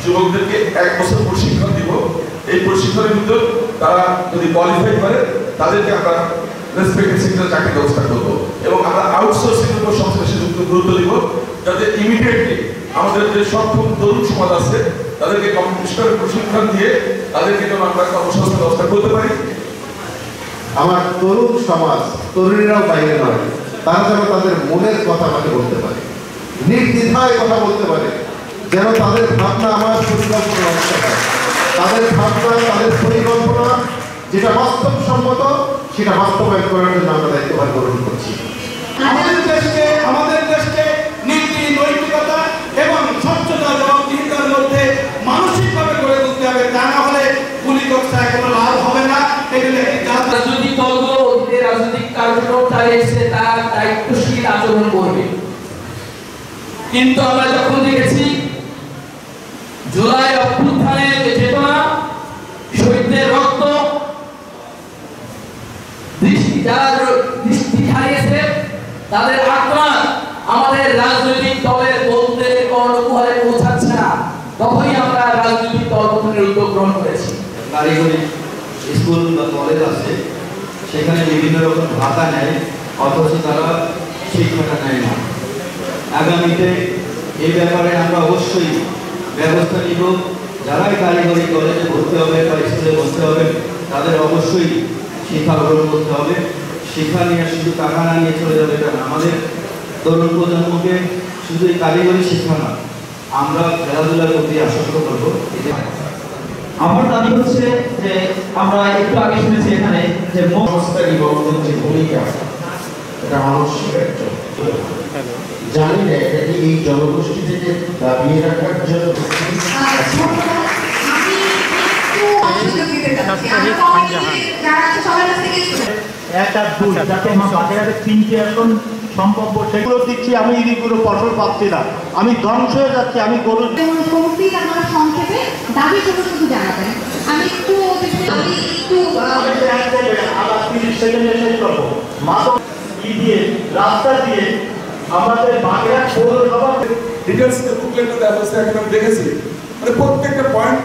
যুবকদেরকে 1 বছর প্রশিক্ষণ দিব। এই প্রশিক্ষণের ভিতর তারা যদি কোয়ালিফাই করে তাদেরকে আমরা রেসপেক্টেড সেক্টরে চাকরির ব্যবস্থা করব এবং আমরা আউটসোর্সিং এর উপর সবচেয়ে বেশি গুরুত্ব দিব, যাতে ইমিডিয়েটলি আমাদের যে সক্ষম তরুণ সমাজ আছে তাদেরকে কম্পিটিশনের প্রশিক্ষণ দিয়ে তাদেরকে যেন আমরা কর্মসংস্থান ব্যবস্থা করতে পারি। আমার তরুণ সমাজ, তরুণীরাও বাইরে নয়, তারা যেন তাদের মনের কথা আমাকে বলতে পারে, নির্দ্বিধায় কথা বলতে পারে, যেন তাদের ভাবনা আমার পরিকল্পনা অংশ হয়। তাদের ভাবনা, তাদের পরিকল্পনা যেটা বাস্তবসম্মত সেটা বাস্তবায়ন করার জন্য আমরা দায়িত্বভার গ্রহণ করছি। আমাদের দেশকে নীতি, নৈতিকতা এবং স্বচ্ছতা, জবাবদিহিতার মধ্যে মানসিকভাবে গড়ে তুলতে হবে। তা না হলে পুলিকক্ষায় কোনো লাভ হবে না। রাজনৈতিক দলগুলো অতীতে রাজনৈতিক কার্যক্রম চালিয়েছে, তারা দায়িত্বশীল আচরণ করবে, কিন্তু আমরা যখন দেখেছি জুলাই অভ্যুত্থানের চেতনা, শহীদদের রক্ত, যারা দৃষ্টি হারিয়েছে তাদের আক্রমণ আমাদের রাজনৈতিক দলের বলতে কর্ণকুহরে পৌঁছাচ্ছে না, তখনই আমরা রাজনৈতিক দল গঠনের উদ্যোগ গ্রহণ করেছি। কারিগরি স্কুল বা কলেজ আছে, সেখানে বিভিন্ন রকম ভাতা নেয়, অথচ তারা শিক্ষাটা নেয় না। আগামীতে এই ব্যাপারে আমরা অবশ্যই ব্যবস্থা নিব। যারাই কারিগরি কলেজে ভর্তি হবে বা স্কুলে ভর্তি হবে তাদের অবশ্যই শিক্ষা গ্রহণ করতে হবে। শিক্ষা নিয়ে শুধু টাকা না নিয়ে চলে যাবে এটা না। আমাদের তরুণ প্রজন্মকে শুধু এই কারিগরি শিক্ষা না, আমরা খেলাধুলার প্রতি আসক্ত করবো। আমার দাবি হচ্ছে যে আমরা একটু আগে শুনেছি এখানে যে সংস্কারী বন্ধন যে ভূমিকা, এটা মানুষের একটা জানি না এটা কি এই জনগোষ্ঠী থেকে দাবিয়ে রাখার জন্য। সম্ভব সেগুলো দিচ্ছি, আমি এদিকগুলো ফসল পাচ্ছি না, আমি ধ্বংস হয়ে যাচ্ছি। আমি গরু সংক্ষেপে দাবি শুধু জানাবেন, আমি একটু আবার 30 সেকেন্ডে শেষ করবো। মাদক দিয়ে রাস্তা দিয়ে আমাদের বাগেরহাট পৌরসভা ডিটেলস বুকলেটের ব্যবস্থা এখন আমি দেখেছি, মানে প্রত্যেকটা পয়েন্ট